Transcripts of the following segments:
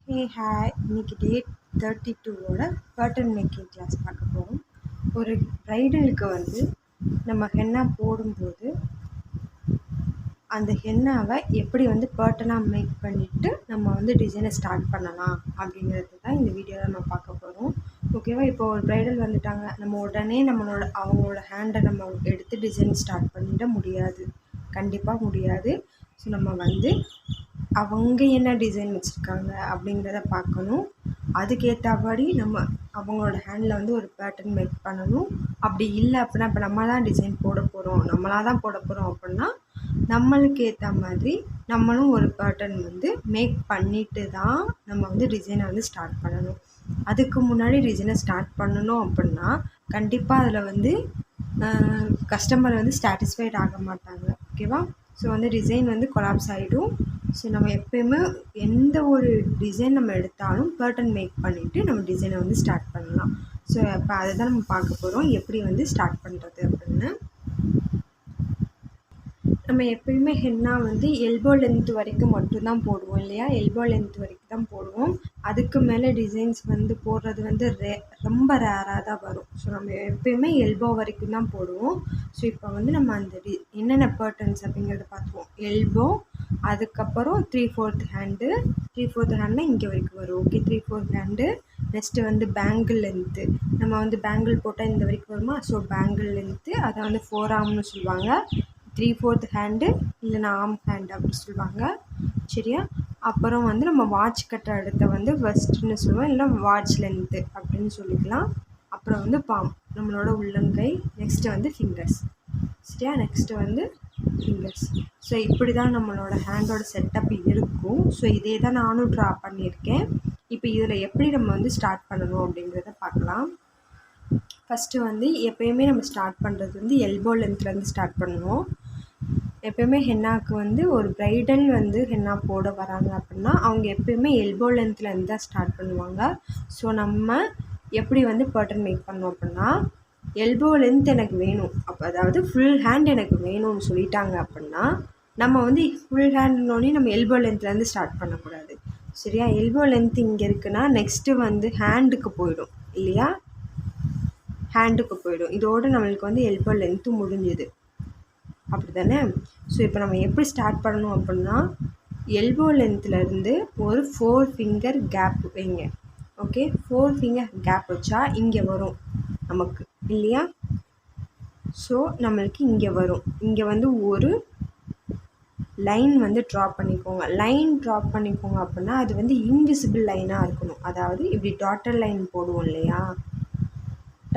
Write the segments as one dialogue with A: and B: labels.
A: Hi, இன்னைக்கு date 32வோட curtain making class பார்க்க போகிறோம். ஒரு ப்ரைடலுக்கு வந்து நம்ம ஹென்னா போடும்போது அந்த ஹென்னாவை எப்படி வந்து கர்டனாக மேக் பண்ணிவிட்டு நம்ம வந்து டிசைனை ஸ்டார்ட் பண்ணலாம் அப்படிங்கிறது தான் இந்த வீடியோவில் நம்ம பார்க்க போகிறோம். ஓகேவா? இப்போ ஒரு ப்ரைடல் வந்துட்டாங்க, நம்ம உடனே அவங்களோட ஹேண்டை நம்ம எடுத்து டிசைன் ஸ்டார்ட் பண்ணிட முடியாது, கண்டிப்பாக முடியாது. ஸோ நம்ம வந்து அவங்க என்ன டிசைன் வச்சுருக்காங்க அப்படிங்கிறத பார்க்கணும். அதுக்கேற்றபடி நம்ம அவங்களோட ஹேண்டில் வந்து ஒரு பேட்டர்ன் மேக் பண்ணணும். அப்படி இல்லை அப்படின்னா, இப்போ நம்ம தான் டிசைன் போட போகிறோம், நம்மளாக தான் போட போகிறோம் அப்படின்னா நம்மளுக்கு ஏற்ற மாதிரி நம்மளும் ஒரு பேட்டர்ன் வந்து மேக் பண்ணிட்டு தான் நம்ம வந்து டிசைனை வந்து ஸ்டார்ட் பண்ணணும். அதுக்கு முன்னாடி டிசைனை ஸ்டார்ட் பண்ணணும் அப்படின்னா கண்டிப்பாக அதில் வந்து கஸ்டமர் வந்து சாட்டிஸ்ஃபைட் ஆக மாட்டாங்க. ஓகேவா? ஸோ வந்து டிசைன் வந்து கொலாப்ஸ் ஆகிடும். ஸோ நம்ம எப்போயுமே எந்த ஒரு டிசைன் நம்ம எடுத்தாலும் பேட்டர்ன் மேக் பண்ணிவிட்டு நம்ம டிசைனை வந்து ஸ்டார்ட் பண்ணலாம். ஸோ இப்போ அதை தான் நம்ம பார்க்க போகிறோம், எப்படி வந்து ஸ்டார்ட் பண்ணுறது அப்படின்னு. நம்ம எப்பயுமே ஹென்னா வந்து எல்போ லென்த் வரைக்கும் மட்டும்தான் போடுவோம் இல்லையா? எல்போ லென்த் வரைக்கும் தான் போடுவோம். அதுக்கு மேலே டிசைன்ஸ் வந்து போடுறது வந்து ரொம்ப ரேராக தான் வரும். ஸோ நம்ம எப்பயுமே எல்போ வரைக்கும் தான் போடுவோம். ஸோ இப்போ வந்து நம்ம அந்த என்னென்ன பேட்டர்ன்ஸ் அப்படிங்கிறத பார்த்துவோம். எல்போ, அதுக்கப்புறம் 3/4 ஹேண்டு. 3/4 ஹேண்ட்னா இங்கே வரைக்கும் வரும். Okay, 3/4 hand. நெக்ஸ்ட்டு வந்து பேங்கிள் லென்த்து. நம்ம வந்து பேங்கிள் போட்டால் இந்த வரைக்கும் வருமா? ஸோ பேங்கிள் லென்த்து, அதை வந்து 4 ஆர்ம்னு சொல்லுவாங்க. 3/4 ஹேண்டு இல்லைனா ஆர்ம் ஹேண்ட் அப்படி சொல்லுவாங்க, சரியா? அப்புறம் வந்து நம்ம வாட்ச் கட்டுற இடத்த வந்து வெஸ்ட்னு சொல்லுவோம், இல்லை வாட்ச் லென்த்து அப்படின்னு சொல்லிக்கலாம். அப்புறம் வந்து பாம், நம்மளோட உள்ளங்கை. நெக்ஸ்ட்டு வந்து ஃபிங்கர்ஸ், சரியா? நெக்ஸ்ட்டு வந்து ஃபிங்கர்ஸ். ஸோ இப்படி தான் நம்மளோட ஹேண்டோட செட்டப் இருக்கும். ஸோ இதே தான் நானும் ட்ரா பண்ணியிருக்கேன். இப்போ இதில் எப்படி நம்ம வந்து ஸ்டார்ட் பண்ணணும் அப்படிங்கிறத பார்க்கலாம். ஃபஸ்ட்டு வந்து எப்போயுமே நம்ம ஸ்டார்ட் பண்ணுறது வந்து எல்போ லென்த்லேருந்து ஸ்டார்ட் பண்ணுவோம். எப்போயுமே ஹென்னாவுக்கு வந்து ஒரு ப்ரைடல் வந்து ஹென்னா போட வராங்க அப்படின்னா அவங்க எப்போயுமே எல்போ லென்த்லேருந்து தான் ஸ்டார்ட் பண்ணுவாங்க. ஸோ நம்ம எப்படி வந்து பேட்டர்ன் மேக் பண்ணோம் அப்படின்னா, எல்போ லென்த் எனக்கு வேணும், அப்போ அதாவது ஃபுல் ஹேண்ட் எனக்கு வேணும்னு சொல்லிட்டாங்க அப்படின்னா நம்ம வந்து ஃபுல் ஹேண்ட்னோடனே நம்ம எல்போ லென்த்லேருந்து ஸ்டார்ட் பண்ணக்கூடாது, சரியா? எல்போ லென்த் இங்கே இருக்குன்னா நெக்ஸ்ட்டு வந்து ஹேண்டுக்கு போயிடும் இல்லையா? ஹேண்டுக்கு போயிடும். இதோடு நம்மளுக்கு வந்து எல்போ லென்த்து முடிஞ்சுது, அப்படி தானே? ஸோ இப்போ நம்ம எப்படி ஸ்டார்ட் பண்ணணும் அப்படின்னா, எல்போ லென்த்லேருந்து ஒரு 4 ஃபிங்கர் கேப் வைங்க. ஓகே, 4 ஃபிங்கர் கேப் வச்சா இங்கே வரும் நமக்கு இல்லையா? ஸோ நம்மளுக்கு இங்கே வரும். இங்கே வந்து ஒரு லைன் வந்து ட்ரா பண்ணிக்கோங்க. லைன் ட்ரா பண்ணிக்கோங்க அப்படின்னா அது வந்து இன்விசிபிள் லைனாக இருக்கணும். அதாவது இப்படி டாட்டர் லைன் போடுவோம் இல்லையா?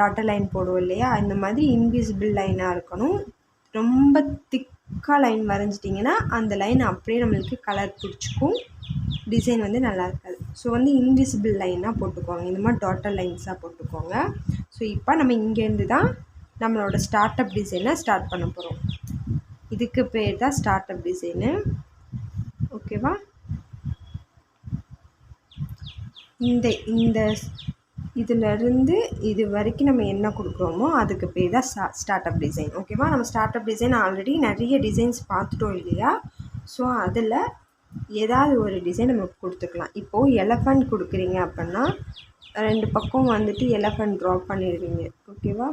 A: டாட்டர் லைன் போடுவோம் இல்லையா? இந்த மாதிரி இன்விசிபிள் லைனாக இருக்கணும். ரொம்ப திக்காக லைன் வரைஞ்சிட்டிங்கன்னா அந்த லைன் அப்படியே நம்மளுக்கு கலர் பிடிச்சிக்கும், டிசைன் வந்து நல்லா இருக்காது. ஸோ வந்து இன்விசிபிள் லைனாக போட்டுக்கோங்க, இந்த மாதிரி டாட்டர் லைன்ஸாக போட்டுக்கோங்க. ஸோ இப்போ நம்ம இங்கேருந்து தான் நம்மளோட ஸ்டார்ட் அப் டிசைனை ஸ்டார்ட் பண்ண போகிறோம். இதுக்கு பேர் தான் ஸ்டார்ட் அப் டிசைனு, ஓகேவா? இந்த இதிலேருந்து இது வரைக்கும் நம்ம என்ன கொடுக்குறோமோ அதுக்கு பேர் தான் ஸ்டார்ட் அப் டிசைன், ஓகேவா? நம்ம ஸ்டார்ட் அப் டிசைன் ஆல்ரெடி நிறைய டிசைன்ஸ் பார்த்துட்டோம் இல்லையா? ஸோ அதில் ஏதாவது ஒரு டிசைன் நம்ம கொடுத்துக்கலாம். இப்போது எலஃபண்ட் கொடுக்குறீங்க அப்படின்னா 2 பக்கம் வந்துட்டு எலஃபண்ட் ட்ரா பண்ணிடுவீங்க, ஓகேவா?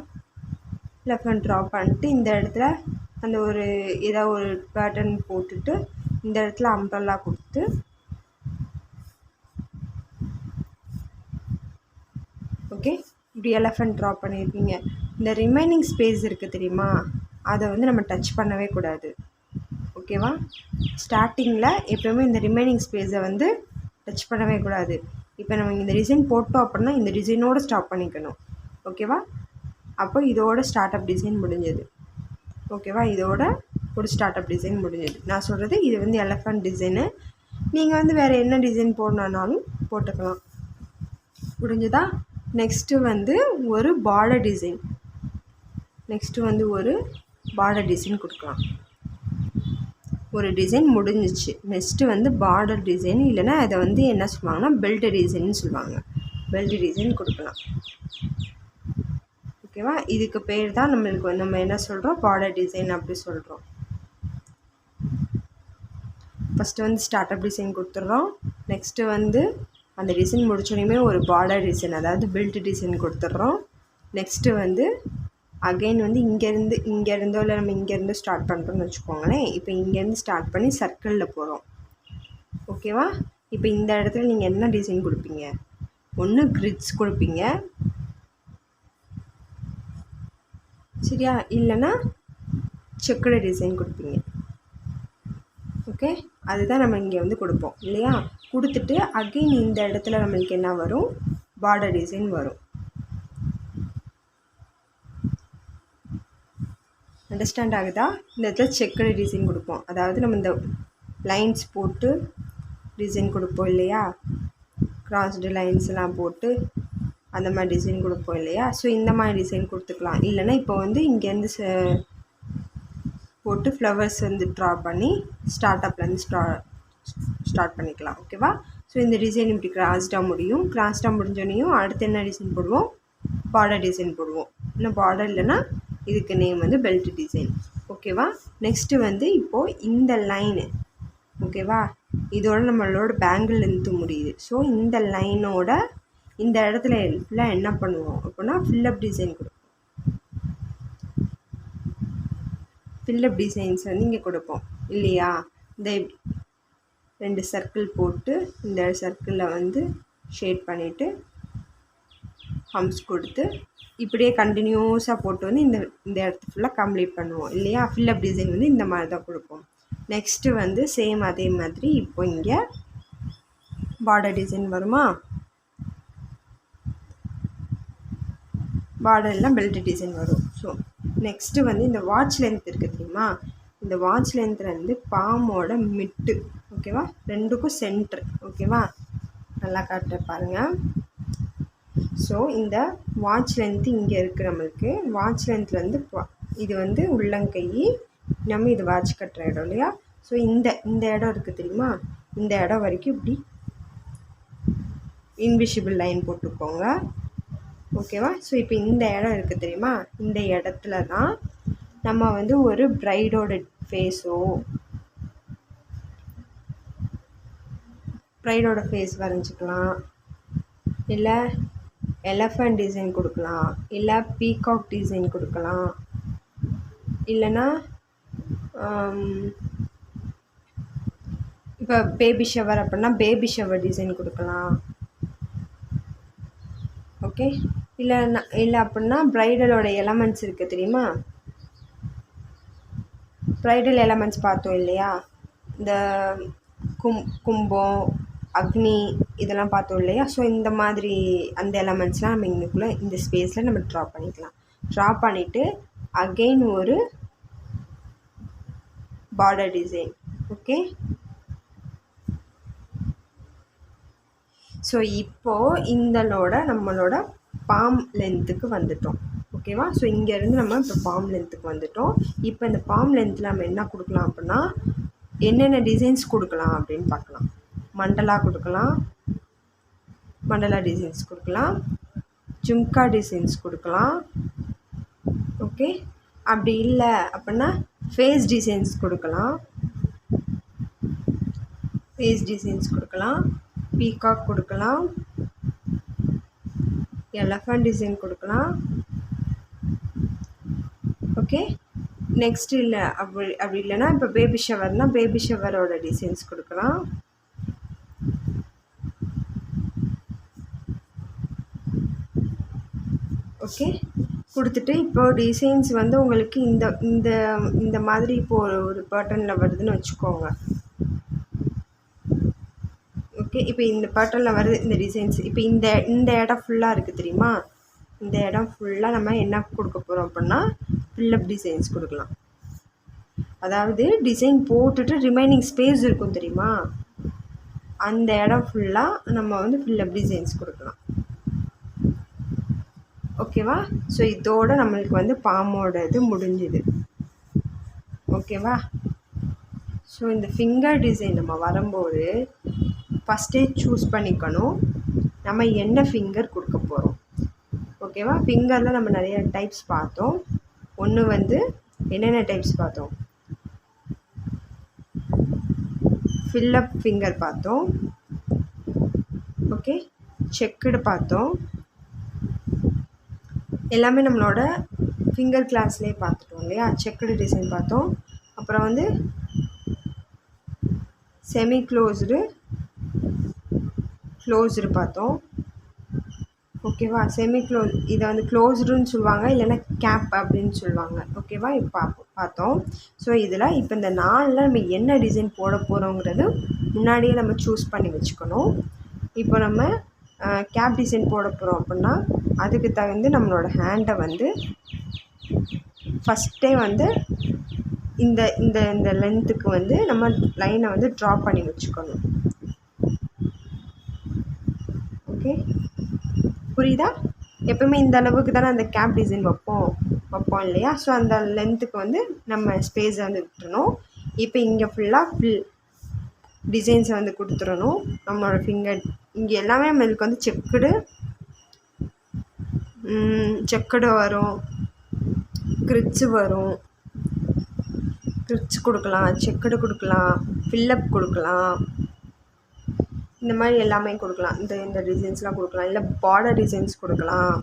A: எலஃபண்ட் ட்ரா பண்ணிட்டு இந்த இடத்துல அந்த ஒரு ஏதாவது ஒரு பேட்டர்ன் போட்டுட்டு இந்த இடத்துல அம்ப்ரெல்லா கொடுத்து ஓகே, இப்படி எலஃபண்ட் ட்ரா பண்ணியிருக்கீங்க. இந்த ரிமைனிங் ஸ்பேஸ் இருக்குது தெரியுமா, அதை வந்து நம்ம டச் பண்ணவே கூடாது, ஓகேவா? ஸ்டார்டிங்கில் எப்போயுமே இந்த ரிமைனிங் ஸ்பேஸை வந்து டச் பண்ணவே கூடாது. இப்போ நம்ம இந்த டிசைன் போட்டோம் அப்படின்னா இந்த டிசைனோடு ஸ்டாப் பண்ணிக்கணும், ஓகேவா? அப்போ இதோட ஸ்டார்ட் அப் டிசைன் முடிஞ்சது, ஓகேவா? இதோட ஒரு ஸ்டார்ட் அப் டிசைன் முடிஞ்சது. நான் சொல்கிறது இது வந்து எலஃபண்ட் டிசைனு. நீங்கள் வந்து வேறு என்ன டிசைன் போடணுன்னாலும் போட்டுக்கலாம், முடிஞ்சதா? நெக்ஸ்ட்டு வந்து ஒரு பார்டர் டிசைன். கொடுக்கலாம். ஒரு டிசைன் முடிஞ்சிச்சு. நெக்ஸ்ட்டு வந்து பார்டர் டிசைன், இல்லைன்னா அதை வந்து என்ன சொல்லுவாங்கன்னா பெல்ட் டிசைன்னு சொல்லுவாங்க. பெல்ட் டிசைன் கொடுக்கலாம், ஓகேவா? இதுக்கு பேர் தான் நம்மளுக்கு நம்ம என்ன சொல்கிறோம், பார்டர் டிசைன் அப்படி சொல்கிறோம். ஃபஸ்ட்டு வந்து ஸ்டார்ட் அப் டிசைன் கொடுத்துட்றோம். நெக்ஸ்ட்டு வந்து அந்த டிசைன் முடிச்சோடனே ஒரு பார்டர் டிசைன், அதாவது பெல்ட் டிசைன் கொடுத்துட்றோம். நெக்ஸ்ட்டு வந்து அகெயின் வந்து இங்கேருந்தோ இல்லை நம்ம இங்கேருந்து ஸ்டார்ட் பண்ணுறோன்னு வச்சுக்கோங்களேன். இப்போ இங்கேருந்து ஸ்டார்ட் பண்ணி சர்க்கிளில் போகிறோம். ஓகேவா? இப்போ இந்த இடத்துல நீங்கள் என்ன டிசைன் கொடுப்பீங்க? ஒன்று கிரிட்ஸ் கொடுப்பீங்க, சரியா? இல்லைன்னா செக்குடு டிசைன் கொடுப்பீங்க. ஓகே, அதுதான் நம்ம இங்கே வந்து கொடுப்போம் இல்லையா? கொடுத்துட்டு அகெயின் இந்த இடத்துல நம்மளுக்கு என்ன வரும்? பார்டர் டிசைன் வரும். அண்டர்ஸ்டாண்ட் ஆகுதா? இந்த இடத்துல செக்குடு டிசைன் கொடுப்போம், அதாவது நம்ம இந்த லைன்ஸ் போட்டு டிசைன் கொடுப்போம் இல்லையா? கிராஸ்டு லைன்ஸ் எல்லாம் போட்டு அந்த மாதிரி டிசைன் கொடுப்போம் இல்லையா? ஸோ இந்த மாதிரி டிசைன் கொடுத்துக்கலாம். இல்லைன்னா இப்போ வந்து இங்கேருந்து போட்டு ஃப்ளவர்ஸ் வந்து ட்ரா பண்ணி ஸ்டார்ட்அப்லேருந்து ஸ்டார்ட் பண்ணிக்கலாம். ஓகேவா? ஸோ இந்த டிசைன் இப்படி கிராஸ்டாக முடியும். கிராஸ்டாக முடிஞ்சோடனையும் அடுத்து என்ன டிசைன் போடுவோம்? பார்டர் டிசைன் போடுவோம். இன்னும் பார்டர் இல்லைன்னா இதுக்கு நேம் வந்து பெல்ட் டிசைன். ஓகேவா? நெக்ஸ்ட்டு வந்து இப்போது இந்த லைனு, ஓகேவா, இதோட நம்மளோட பேங்கிள் லென்த்து முடியுது. ஸோ இந்த லைனோட இந்த இடத்துல ஃபுல்லாக என்ன பண்ணுவோம் அப்படின்னா ஃபில்லப் டிசைன் கொடுப்போம். ஃபில்லப் டிசைன்ஸ் வந்து இங்கே கொடுப்போம் இல்லையா? இந்த 2 சர்க்கிள் போட்டு இந்த சர்க்கிளில் வந்து ஷேட் பண்ணிவிட்டு ஹம்ஸ் கொடுத்து இப்படியே கண்டினியூஸாக போட்டு வந்து இந்த இடத்து ஃபுல்லாக கம்ப்ளீட் பண்ணுவோம் இல்லையா? ஃபில்லப் டிசைன் வந்து இந்த மாதிரி தான் கொடுப்போம். நெக்ஸ்ட்டு வந்து சேம் அதே மாதிரி இப்போ இங்கே பார்டர் டிசைன் வருமா? பார்டர்லாம் பெல்ட் டிசைன் வரும். ஸோ நெக்ஸ்ட்டு வந்து இந்த வாட்ச் லென்த் இருக்குது தெரியுமா? இந்த வாட்ச் லென்த்லேருந்து பாமோட மிட்டு, ஓகேவா, ரெண்டுக்கும் சென்ட்ரு, ஓகேவா, நல்லா காட்டுற பாருங்கள். ஸோ இந்த வாட்ச் லென்த்து இங்கே இருக்குது நம்மளுக்கு. வாட்ச் லென்த்லேருந்து இது வந்து உள்ளங்கை, நம்ம இது வாட்ச் கட்டுற இடம் இல்லையா? ஸோ இந்த இடம் இருக்குது தெரியுமா? இந்த இடம் வரைக்கும் இப்படி இன்விசிபிள் லைன் போட்டுக்கோங்க. ஓகேவா? ஸோ இப்போ இந்த இடம் இருக்குது தெரியுமா? இந்த இடத்துல தான் நம்ம வந்து ஒரு ப்ரைடோட ஃபேஸோ ப்ரைடோட ஃபேஸ் வரைஞ்சிக்கலாம், இல்லை எலஃபண்ட் டிசைன் கொடுக்கலாம், இல்லை பீகாக் டிசைன் கொடுக்கலாம், இல்லைன்னா இப்போ பேபி ஷவர் அப்படின்னா பேபி ஷவர் டிசைன் கொடுக்கலாம். ஓகே, இல்லை அப்படின்னா ப்ரைடலோட எலமெண்ட்ஸ் இருக்குது தெரியுமா? ப்ரைடல் எலமெண்ட்ஸ் பார்த்தோம் இல்லையா? இந்த கும்பம், அக்னி இதெல்லாம் பார்த்தோம் இல்லையா? ஸோ இந்த மாதிரி அந்த எலமெண்ட்ஸ்லாம் நம்ம இங்கேக்குள்ளே இந்த ஸ்பேஸில் நம்ம ட்ரா பண்ணிக்கலாம். ட்ரா பண்ணிவிட்டு அகெயின் ஒரு பார்டர் டிசைன். ஓகே, ஸோ இப்போது நம்மளோட பாம் லென்த்துக்கு வந்துட்டோம். ஓகேவா? ஸோ இங்கேருந்து நம்ம இப்போ பாம் லென்த்துக்கு வந்துட்டோம். இப்போ இந்த பாம் லென்த்தில் நம்ம என்ன கொடுக்கலாம் அப்படின்னா என்னென்ன டிசைன்ஸ் கொடுக்கலாம் அப்படின்னு பார்க்கலாம். மண்டலா கொடுக்கலாம், மண்டலா டிசைன்ஸ் கொடுக்கலாம், ஜும்கா டிசைன்ஸ் கொடுக்கலாம். ஓகே, அப்படி இல்லை அப்படின்னா ஃபேஸ் டிசைன்ஸ் கொடுக்கலாம், ஃபேஸ் டிசைன்ஸ் கொடுக்கலாம், பீகாக் கொடுக்கலாம், எலஃபண்ட் டிசைன் கொடுக்கலாம். ஓகே, நெக்ஸ்ட் இல்லை அப்படி இல்லைன்னா இப்போ பேபி ஷவர்னால் பேபி ஷவரோட டிசைன்ஸ் கொடுக்கலாம். ஓகே, கொடுத்துட்டு இப்போ டிசைன்ஸ் வந்து உங்களுக்கு இந்த இந்த இந்த மாதிரி இப்போது ஒரு பேட்டர்னில் வருதுன்னு வச்சுக்கோங்க. ஓகே, இப்போ இந்த பேட்டர்னில் வருது இந்த டிசைன்ஸ். இப்போ இந்த இடம் ஃபுல்லாக இருக்குது தெரியுமா? இந்த இடம் ஃபுல்லாக நம்ம என்ன கொடுக்க போகிறோம் அப்படின்னா ஃபில்லப் டிசைன்ஸ் கொடுக்கலாம். அதாவது டிசைன் போட்டுட்டு ரிமைனிங் ஸ்பேஸ் இருக்கும் தெரியுமா? அந்த இடம் ஃபுல்லாக நம்ம வந்து ஃபில்லப் டிசைன்ஸ் கொடுக்கலாம். ஓகேவா? ஸோ இதோட நம்மளுக்கு வந்து பாமோட இது முடிஞ்சுது. ஓகேவா? ஸோ இந்த ஃபிங்கர் டிசைன் நம்ம வரும்போது ஃபஸ்ட்டே சூஸ் பண்ணிக்கணும் நம்ம என்ன ஃபிங்கர் கொடுக்க போகிறோம். ஓகேவா? ஃபிங்கரில் நம்ம நிறைய டைப்ஸ் பார்த்தோம். ஒன்று வந்து என்னென்ன டைப்ஸ் பார்த்தோம்? ஃபில்லப் ஃபிங்கர் பார்த்தோம், ஓகே, செக்குடு பார்த்தோம். எல்லாமே நம்மளோட ஃபிங்கர் கிளாஸ்லேயே பார்த்துட்டோம் இல்லையா. செக்குடு டிசைன் பார்த்தோம். அப்புறம் வந்து செமி க்ளோஸ்டு பார்த்தோம். ஓகேவா. இதை வந்து க்ளோஸ்டுன்னு சொல்லுவாங்க, இல்லைன்னா கேப் அப்படின்னு சொல்லுவாங்க. ஓகேவா. இப்போ பார்த்தோம். ஸோ இதில் இப்போ இந்த 4ல் நம்ம என்ன டிசைன் போட போகிறோங்கிறது முன்னாடியே நம்ம சூஸ் பண்ணி வச்சுக்கணும். இப்போ நம்ம கேப் டிசைன் போட போகிறோம் அப்படின்னா அதுக்கு தகுந்து நம்மளோட ஹேண்டை வந்து ஃபஸ்ட்டே வந்து இந்த இந்த இந்த லென்த்துக்கு வந்து நம்ம லைனை வந்து ட்ரா பண்ணி வச்சுக்கணும். ஓகே, புரியுதா. எப்பவுமே இந்த அளவுக்கு தானே அந்த கேப் டிசைன் வைப்போம் இல்லையா. ஸோ அந்த லென்த்துக்கு வந்து நம்ம ஸ்பேஸை வந்து விட்டுறணும். இப்போ இங்கே ஃபுல் டிசைன்ஸை வந்து கொடுத்துடணும். நம்மளோட ஃபிங்கர் இங்கே எல்லாமே நம்மளுக்கு வந்து செக்குடு வரும், கிரிட்ஸு வரும். கிரிட்ஸ் கொடுக்கலாம், செக்குடு கொடுக்கலாம், ஃபில்லப் கொடுக்கலாம், இந்த மாதிரி எல்லாமே கொடுக்கலாம். இந்த டிசைன்ஸ்லாம் கொடுக்கலாம். இல்லை பார்டர் டிசைன்ஸ் கொடுக்கலாம்.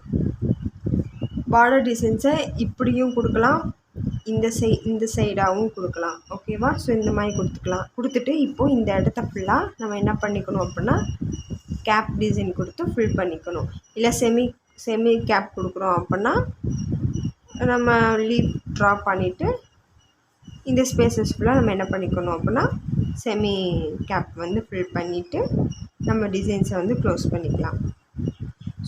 A: பார்டர் டிசைன்ஸை இப்படியும் கொடுக்கலாம், இந்த சைடாகவும் கொடுக்கலாம். ஓகேவா. ஸோ இந்த மாதிரி கொடுத்துட்டு இப்போது இந்த இடத்த ஃபுல்லாக நம்ம என்ன பண்ணிக்கணும் அப்படின்னா கேப் டிசைன் கொடுத்து ஃபில் பண்ணிக்கணும். இல்லை செமி கேப் கொடுக்குறோம் அப்படின்னா நம்ம லீவ் ட்ரா பண்ணிவிட்டு இந்த ஸ்பேசஸ் ஃபுல்லாக நம்ம என்ன பண்ணிக்கணும் அப்படின்னா செமி கேப் வந்து ஃபில் பண்ணிவிட்டு நம்ம டிசைன்ஸை வந்து க்ளோஸ் பண்ணிக்கலாம்.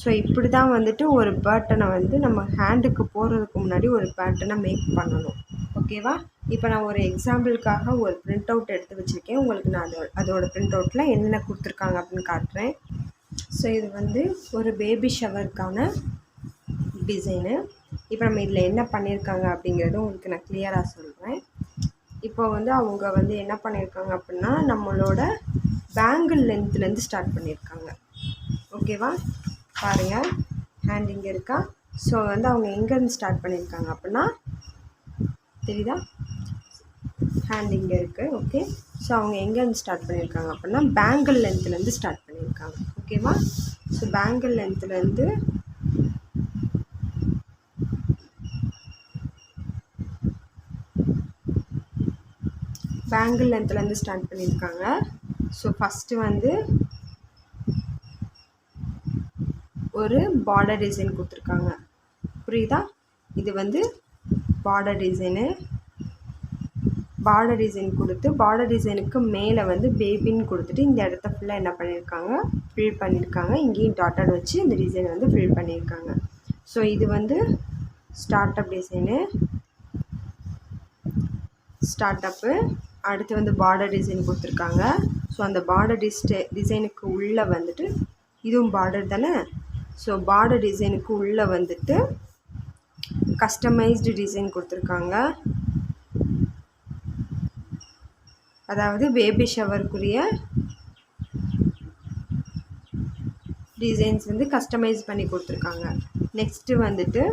A: ஸோ இப்படி தான் வந்துட்டு ஒரு பேட்டனை வந்து நம்ம ஹேண்டுக்கு போடுறதுக்கு முன்னாடி ஒரு பேட்டனை மேக் பண்ணணும். ஓகேவா. இப்போ நான் ஒரு எக்ஸாம்பிளுக்காக ஒரு பிரிண்ட் அவுட் எடுத்து வச்சுருக்கேன். உங்களுக்கு நான் அதோட பிரிண்ட் அவுட்டில் என்னென்ன கொடுத்துருக்காங்க அப்படின்னு காட்டுறேன். ஸோ இது வந்து ஒரு பேபி ஷவருக்கான டிசைனு. இப்போ நம்ம இதில் என்ன பண்ணியிருக்காங்க அப்படிங்கிறது உங்களுக்கு நான் கிளியராக சொல்கிறேன். இப்போ வந்து அவங்க வந்து என்ன பண்ணியிருக்காங்க அப்படின்னா நம்மளோட பேங்கிள் லென்த்லேருந்து ஸ்டார்ட் பண்ணியிருக்காங்க. ஓகேவா. பாருங்கள், ஹேண்ட் இங்கே இருக்கா. ஸோ வந்து அவங்க எங்கேருந்து ஸ்டார்ட் பண்ணியிருக்காங்க அப்படின்னா தெரியுதா, ஹேண்ட் இங்கே இருக்குது. ஓகே. ஸோ அவங்க எங்கேருந்து ஸ்டார்ட் பண்ணியிருக்காங்க அப்படின்னா பேங்கிள் லென்த்லேருந்து ஸ்டார்ட் பண்ணியிருக்காங்க. ஓகேவா. ஸோ பேங்கிள் லென்த்லேருந்து ஸ்டார்ட் பண்ணியிருக்காங்க. ஸோ ஃபஸ்ட்டு வந்து ஒரு பார்டர் டிசைன் கொடுத்துருக்காங்க. புரியுதா. இது வந்து பார்டர் டிசைன் கொடுத்து பார்டர் டிசைனுக்கு மேலே வந்து பேபின்னு கொடுத்துட்டு இந்த இடத்த ஃபுல்லாக என்ன பண்ணியிருக்காங்க ஃபில் பண்ணியிருக்காங்க. இங்கேயும் டாட்டட் வச்சு இந்த டிசைனை வந்து ஃபில் பண்ணியிருக்காங்க. ஸோ இது வந்து ஸ்டார்டப்பு. அடுத்து வந்து பார்டர் டிசைன் கொடுத்துருக்காங்க. ஸோ அந்த பார்டர் டிசைனுக்கு உள்ளே வந்துட்டு இதுவும் பார்டர் தானே. ஸோ பார்டர் டிசைனுக்கு உள்ளே வந்துட்டு கஸ்டமைஸ்டு டிசைன் கொடுத்துருக்காங்க. அதாவது பேபி ஷவருக்குரிய டிசைன்ஸ் வந்து கஸ்டமைஸ் பண்ணி கொடுத்துருக்காங்க. நெக்ஸ்ட்டு வந்துட்டு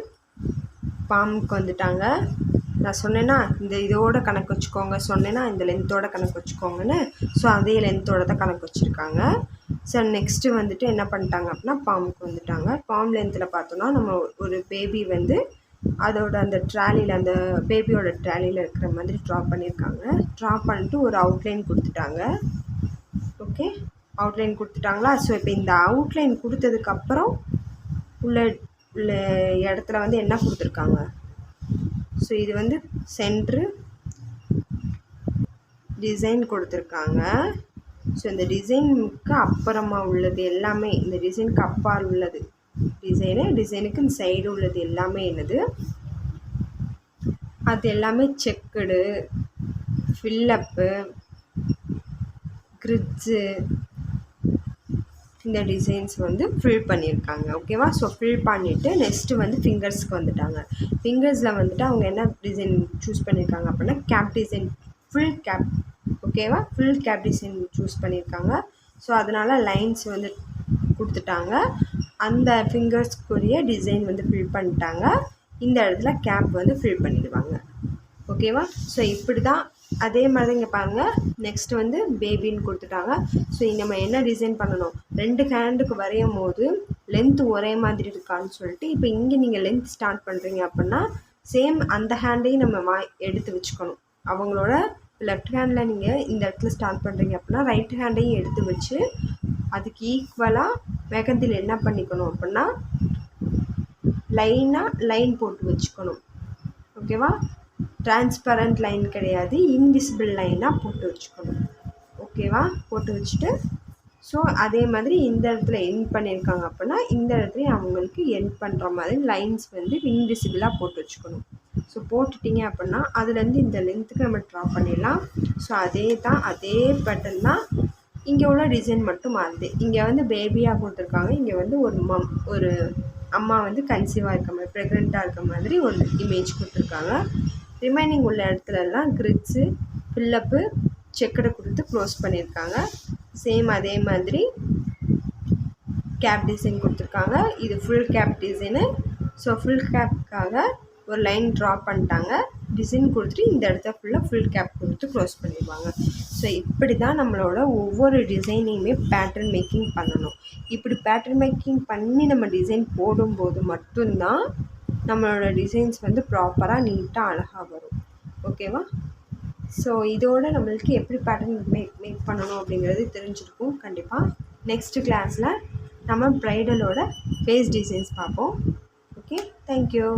A: பாம்புக்கு வந்துட்டாங்க. நான் சொன்னேன்னா இதோட கணக்கு வச்சுக்கோங்க, சொன்னேன்னா இந்த லென்த்தோட கணக்கு வச்சுக்கோங்கன்னு. ஸோ அதே லென்த்தோட தான் கணக்கு வச்சுருக்காங்க. ஸோ நெக்ஸ்ட்டு வந்துட்டு என்ன பண்ணிட்டாங்க அப்படின்னா பாம்புக்கு வந்துட்டாங்க. பாம் லென்த்தில் பார்த்தோன்னா நம்ம ஒரு பேபி வந்து அதோட அந்த ட்ராலியில் அந்த பேபியோட ட்ராலியில் இருக்கிற மாதிரி ட்ரா பண்ணியிருக்காங்க. ட்ரா பண்ணிட்டு ஒரு அவுட்லைன் கொடுத்துட்டாங்க. Okay, outline கொடுத்துட்டாங்களா. ஸோ இப்போ இந்த அவுட்லைன் கொடுத்ததுக்கப்புறம் உள்ள இடத்துல வந்து என்ன கொடுத்துருக்காங்க. ஸோ இது வந்து சென்ட்ரு டிசைன் கொடுத்துருக்காங்க. ஸோ இந்த டிசைனுக்கு அப்புறமா உள்ளது எல்லாமே, இந்த டிசைனுக்கு அப்பால் உள்ளது டிசைனுக்கு இந்த சைடு உள்ளது எல்லாமே என்னது, அது எல்லாமே செக்குடு, ஃபில்லப்பு, கிரிட்ஸு, இந்த டிசைன்ஸ் வந்து ஃபில் பண்ணியிருக்காங்க. ஓகேவா. ஸோ ஃபில் பண்ணிவிட்டு நெக்ஸ்ட்டு வந்து ஃபிங்கர்ஸ்க்கு வந்துட்டாங்க. ஃபிங்கர்ஸில் வந்துட்டு அவங்க என்ன டிசைன் சூஸ் பண்ணியிருக்காங்க அப்படின்னா கேப் டிசைன், ஃபுல் கேப். ஓகேவா. ஃபுல் கேப் டிசைன் சூஸ் பண்ணியிருக்காங்க. ஸோ அதனால் லைன்ஸ் வந்து கொடுத்துட்டாங்க. அந்த ஃபிங்கர்ஸ்க்குரிய டிசைன் வந்து ஃபில் பண்ணிட்டாங்க. இந்த இடத்துல கேப் வந்து ஃபில் பண்ணிடுவாங்க. ஓகேவா. ஸோ இப்படி தான் அதே மாதிரி இங்கே பாருங்கள், நெக்ஸ்ட்டு வந்து பேபின்னு கொடுத்துட்டாங்க. ஸோ நம்ம என்ன டிசைன் பண்ணணும், 2 ஹேண்டுக்கு வரையும் போது லென்த்து ஒரே மாதிரி இருக்கான்னு சொல்லிட்டு, இப்போ இங்கே நீங்கள் லென்த் ஸ்டார்ட் பண்ணுறீங்க அப்படின்னா சேம் அந்த ஹேண்டையும் நம்ம எடுத்து வச்சுக்கணும். அவங்களோட லெஃப்ட் ஹேண்டில் நீங்கள் இந்த இடத்துல ஸ்டார்ட் பண்ணுறீங்க அப்படின்னா ரைட் ஹேண்டையும் எடுத்து வச்சு அதுக்கு ஈக்குவலாக மெஹந்தியில் என்ன பண்ணிக்கணும் அப்படின்னா லைன் போட்டு வச்சுக்கணும். ஓகேவா? டிரான்ஸ்பரண்ட் லைன் கிடையாது, இன்விசிபிள் லைனாக போட்டு வச்சுக்கணும். ஓகேவா? போட்டு வச்சுட்டு ஸோ அதே மாதிரி இந்த இடத்துல எண்ட் பண்ணியிருக்காங்க அப்படின்னா இந்த இடத்துலையும் அவங்களுக்கு எண்ட் பண்ணுற மாதிரி லைன்ஸ் வந்து இன்விசிபிளாக போட்டு வச்சுக்கணும். ஸோ போட்டுட்டிங்க அப்படின்னா அதுலேருந்து இந்த லென்த்துக்கு நம்ம ட்ரா பண்ணிடலாம். ஸோ அதே பேட்டர்ன் தான் இங்கே உள்ள டிசைன் மட்டும் மாறுது. இங்கே வந்து பேபியாக கொடுத்துருக்காங்க, இங்கே வந்து ஒரு அம்மா வந்து கன்சீவாக இருக்க மாதிரி ப்ரெக்னெண்ட்டாக இருக்க மாதிரி ஒரு இமேஜ் கொடுத்துருக்காங்க. ரிமைனிங் உள்ள இடத்துலலாம் கிரிட்ஸு ஃபில்லப்பு செக்கடை கொடுத்து க்ளோஸ் பண்ணியிருக்காங்க. சேம் அதே மாதிரி கேப் டிசைன் கொடுத்துருக்காங்க. இது full gap design. So full கேப்புக்காக ஒரு லைன் ட்ரா பண்ணிட்டாங்க, டிசைன் கொடுத்துட்டு இந்த இடத்த ஃபுல்லாக ஃபுல் கேப் கொடுத்து க்ளோஸ் பண்ணிடுவாங்க. ஸோ இப்படி தான் நம்மளோட ஒவ்வொரு டிசைனையுமே பேட்டர்ன் மேக்கிங் பண்ணணும். இப்படி பேட்டர்ன் மேக்கிங் பண்ணி நம்ம டிசைன் போடும்போது மட்டும்தான் நம்மளோட டிசைன்ஸ் வந்து ப்ராப்பராக நீட்டாக அழகாக வரும். ஓகேவா? ஸோ இதோடு நம்மளுக்கு எப்படி பேட்டர்ன் மேக் பண்ணணும் அப்படிங்கிறது தெரிஞ்சிருக்கும் கண்டிப்பாக. நெக்ஸ்ட்டு கிளாஸில் நம்ம ப்ரைடலோட ஃபேஸ் டிசைன்ஸ் பார்ப்போம். Okay, thank you.